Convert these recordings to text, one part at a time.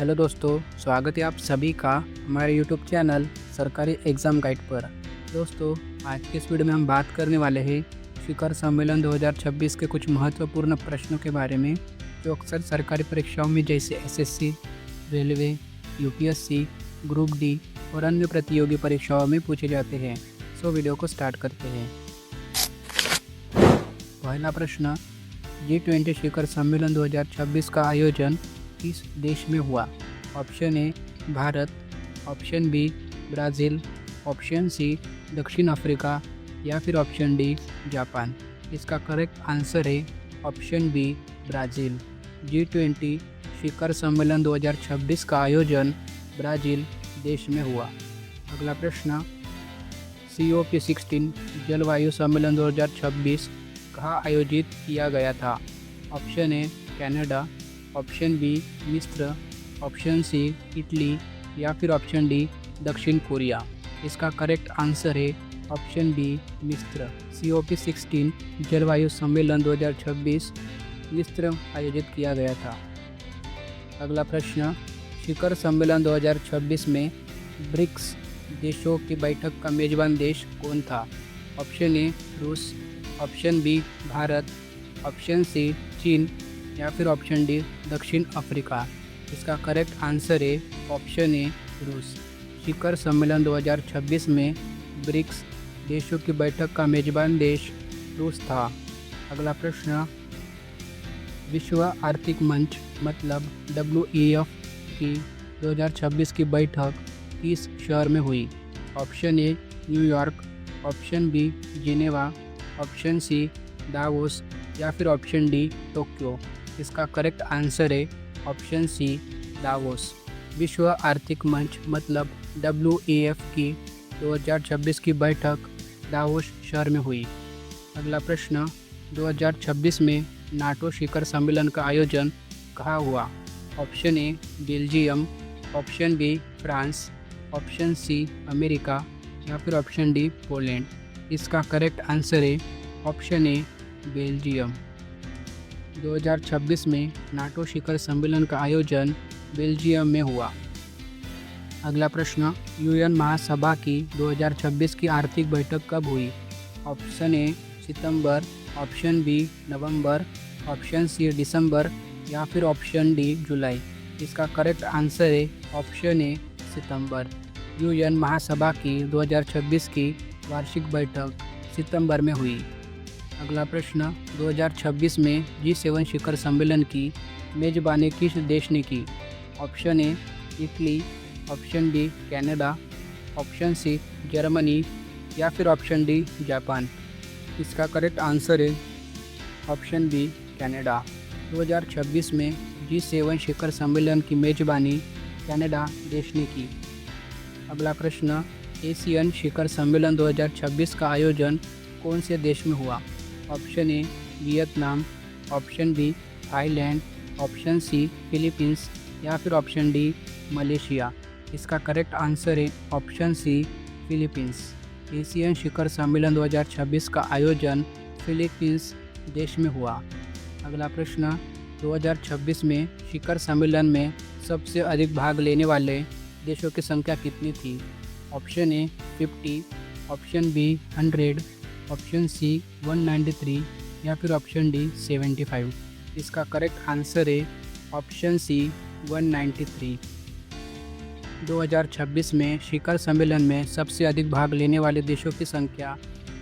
Hello दोस्तों, स्वागत है आप सभी का हमारे यूट्यूब चैनल सरकारी एग्ज़ाम गाइड पर। दोस्तों, आज के इस वीडियो में हम बात करने वाले हैं शिखर सम्मेलन 2026 के कुछ महत्वपूर्ण प्रश्नों के बारे में, जो अक्सर सरकारी परीक्षाओं में जैसे SSC, railway, UPSC, group D और अन्य प्रतियोगी परीक्षाओं में पूछे जाते हैं। सो वीडियो को स्टार्ट करते हैं। पहला प्रश्न, G20 शिखर सम्मेलन 2026 का आयोजन किस देश में हुआ? Option A Bharat, option B Brazil, option C दक्षिण अफ्रीका या फिर ऑप्शन डी जापान। इसका करेक्ट आंसर है ऑप्शन बी ब्राज़ील। G20 शिखर सम्मेलन 2026 का आयोजन ब्राज़ील देश में हुआ। अगला प्रश्न, COP16 जलवायु सम्मेलन 2026 कहाँ आयोजित किया गया था? Option A Canada, option B मिस्र, ऑप्शन सी इटली या फिर ऑप्शन डी दक्षिण कोरिया। इसका करेक्ट आंसर है ऑप्शन बी मिस्र। COP16 जलवायु सम्मेलन 2026 मिस्र आयोजित किया गया था। अगला प्रश्न, शिखर सम्मेलन 2026 में ब्रिक्स देशों की बैठक का मेजबान देश कौन था? ऑप्शन ए रूस, option B Bharat, option C चीन या फिर ऑप्शन डी दक्षिण अफ्रीका। इसका करेक्ट आंसर है ऑप्शन ए रूस। शिखर सम्मेलन 2026 में ब्रिक्स देशों की बैठक का मेजबान देश रूस था। अगला प्रश्न, विश्व आर्थिक मंच मतलब WEF की 2026 की बैठक किस शहर में हुई? Option A New York, option B Geneva, option C Davos या फिर ऑप्शन डी टोक्यो। इसका करेक्ट आंसर है ऑप्शन सी दावोस। विश्व आर्थिक मंच मतलब WEF की 2026 की बैठक दावोस शहर में हुई। अगला प्रश्न, 2026 में नाटो शिखर सम्मेलन का आयोजन कहाँ हुआ? Option A Belgium, option B France, option C America या फिर ऑप्शन डी पोलैंड। इसका करेक्ट आंसर है ऑप्शन ए बेल्जियम। 2026 में नाटो शिखर सम्मेलन का आयोजन बेल्जियम में हुआ। अगला प्रश्न, UN महासभा की 2026 की आर्थिक बैठक कब हुई? ऑप्शन ए सितंबर, ऑप्शन बी नवंबर, ऑप्शन सी दिसंबर या फिर ऑप्शन डी जुलाई। इसका करेक्ट आंसर है ऑप्शन ए सितंबर। UN महासभा की 2026 की वार्षिक बैठक सितंबर में हुई। अगला प्रश्न, 2026 में G7 शिखर सम्मेलन की मेजबानी किस देश ने की? Option A Italy, option B Canada, option C Germany या फिर ऑप्शन डी जापान। इसका करेक्ट आंसर है ऑप्शन बी कनाडा। 2026 में G7 शिखर सम्मेलन की मेजबानी कनाडा देश ने की। अगला प्रश्न, एशियन शिखर सम्मेलन 2026 का आयोजन कौन से देश में हुआ? Option A Vietnam, option B Thailand, option C Philippines या फिर ऑप्शन डी मलेशिया। इसका करेक्ट आंसर है ऑप्शन सी फिलीपींस। एशियन शिखर सम्मेलन 2026 का आयोजन फिलीपींस देश में हुआ। अगला प्रश्न, 2026 में शिखर सम्मेलन में सबसे अधिक भाग लेने वाले देशों की संख्या कितनी थी? Option A 50, option B 100, option C 193 या फिर ऑप्शन डी 75। इसका करेक्ट आंसर है ऑप्शन सी 193। 2026 में शिखर सम्मेलन में सबसे अधिक भाग लेने वाले देशों की संख्या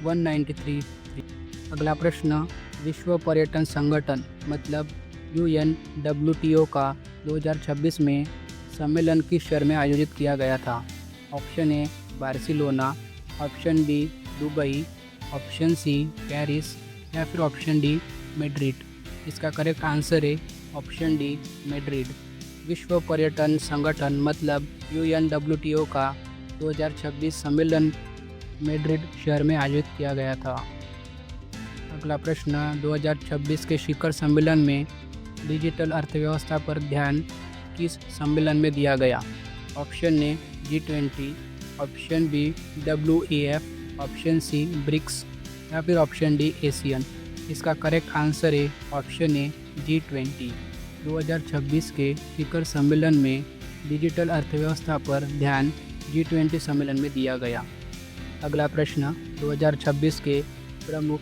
193 थी। अगला प्रश्न, विश्व पर्यटन संगठन मतलब UNWTO का 2026 में सम्मेलन किस शहर में आयोजित किया गया था? Option A Barcelona, option B Dubai, option C Paris या फिर ऑप्शन डी मैड्रिड। इसका करेक्ट आंसर है ऑप्शन डी मैड्रिड। विश्व पर्यटन संगठन मतलब UNWTO का 2026 सम्मेलन मैड्रिड शहर में आयोजित किया गया था। अगला प्रश्न, 2026 के शिखर सम्मेलन में डिजिटल अर्थव्यवस्था पर ध्यान किस सम्मेलन में दिया गया? Option A G20, option B WEF, option C BRICS या फिर ऑप्शन डी एशियन। इसका करेक्ट आंसर है ऑप्शन ए G20। 2026 के शिखर सम्मेलन में डिजिटल अर्थव्यवस्था पर ध्यान G20 सम्मेलन में दिया गया। अगला प्रश्न, 2026 के प्रमुख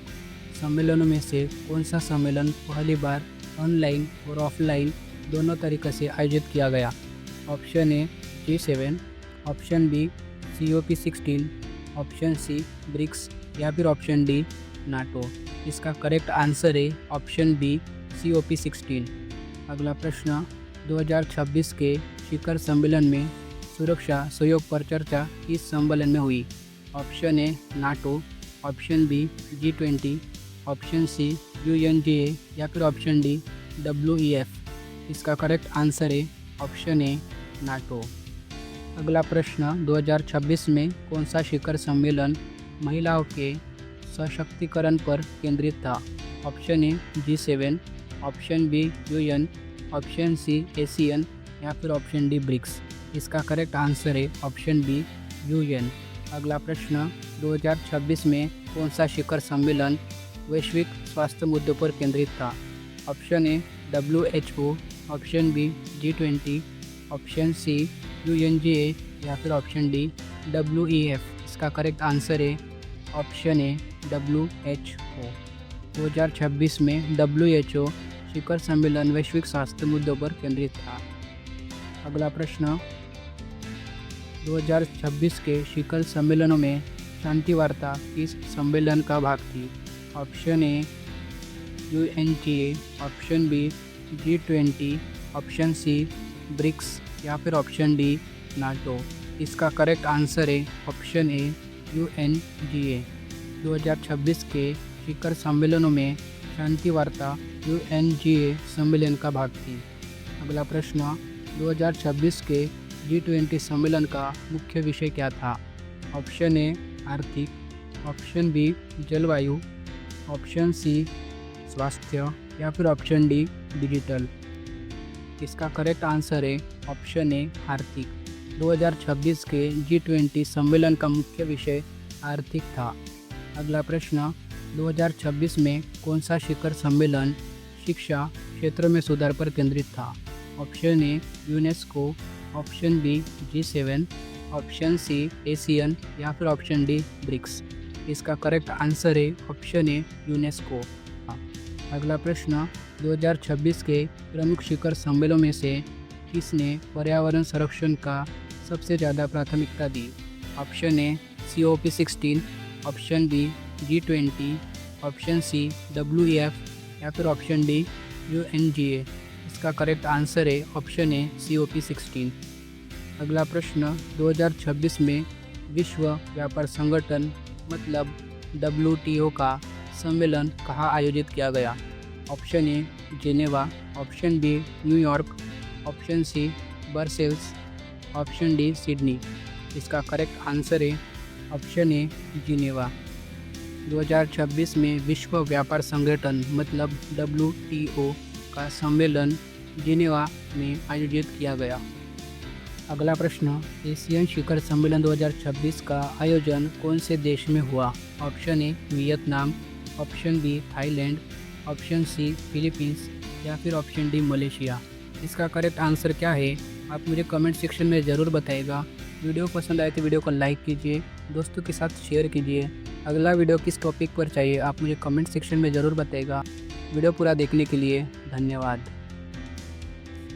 सम्मेलनों में से कौन सा सम्मेलन पहली बार ऑनलाइन और ऑफलाइन दोनों तरीक़े से आयोजित किया गया? Option A G7, option B COP16, option C BRICS या फिर ऑप्शन डी नाटो। इसका करेक्ट आंसर है ऑप्शन बी COP16। अगला प्रश्न, 2026 के शिखर सम्मेलन में सुरक्षा सहयोग पर चर्चा किस सम्मेलन में हुई? Option A NATO, option B G20, option C UNGA या फिर ऑप्शन डी WEF। इसका करेक्ट आंसर है ऑप्शन ए नाटो। अगला प्रश्न, 2026 में कौन सा शिखर सम्मेलन महिलाओं के सशक्तिकरण पर केंद्रित था? Option A G7, option B UN, option C ASEAN या फिर ऑप्शन डी ब्रिक्स। इसका करेक्ट आंसर है ऑप्शन बी UN। अगला प्रश्न, 2026 में कौन सा शिखर सम्मेलन वैश्विक स्वास्थ्य मुद्दों पर केंद्रित था? Option A WHO, option B G20, option C UNGA या फिर ऑप्शन डी WEF। इसका करेक्ट आंसर है ऑप्शन ए WHO। 2026 में WHO शिखर सम्मेलन वैश्विक स्वास्थ्य मुद्दों पर केंद्रित था। अगला प्रश्न, 2026 के शिखर सम्मेलनों में शांति वार्ता किस सम्मेलन का भाग थी? Option A UNGA, option B G20, option C BRICS या फिर ऑप्शन डी नाटो। इसका करेक्ट आंसर है ऑप्शन ए UNGA। 2026 के शिखर सम्मेलनों में शांति वार्ता UNGA सम्मेलन का भाग थी। अगला प्रश्न, 2026 के G20 सम्मेलन का मुख्य विषय क्या था? ऑप्शन ए आर्थिक, ऑप्शन बी जलवायु, ऑप्शन सी स्वास्थ्य या फिर ऑप्शन डी डिजिटल। इसका करेक्ट आंसर है ऑप्शन ए आर्थिक। 2026 के G20 सम्मेलन का मुख्य विषय आर्थिक था। अगला प्रश्न, 2026 में कौन सा शिखर सम्मेलन शिक्षा क्षेत्र में सुधार पर केंद्रित था? Option A UNESCO, option B G7, option C ASEAN या फिर ऑप्शन डी ब्रिक्स। इसका करेक्ट आंसर है ऑप्शन ए यूनेस्को। अगला प्रश्न, 2026 के प्रमुख शिखर सम्मेलनों में से किसने पर्यावरण संरक्षण का सबसे ज़्यादा प्राथमिकता दी? Option A COP16, option B G20, option C WEF या फिर ऑप्शन डी UNGA। इसका करेक्ट आंसर है ऑप्शन ए COP16। अगला प्रश्न, 2026 में विश्व व्यापार संगठन मतलब WTO का सम्मेलन कहाँ आयोजित किया गया? Option A Geneva, option B New York, option C Brussels, option D Sydney. इसका करेक्ट आंसर है ऑप्शन ए जिनेवा। 2026 में विश्व व्यापार संगठन मतलब WTO का सम्मेलन जिनेवा में आयोजित किया गया। अगला प्रश्न, एशियन शिखर सम्मेलन 2026 का आयोजन कौन से देश में हुआ? Option A Vietnam, option B Thailand, option C Philippines या फिर ऑप्शन डी मलेशिया। इसका करेक्ट आंसर क्या है आप मुझे कमेंट सेक्शन में ज़रूर बताइएगा। वीडियो पसंद आए तो वीडियो को लाइक कीजिए, दोस्तों के साथ शेयर कीजिए। अगला वीडियो किस टॉपिक पर चाहिए आप मुझे कमेंट सेक्शन में ज़रूर बताइएगा। वीडियो पूरा देखने के लिए धन्यवाद।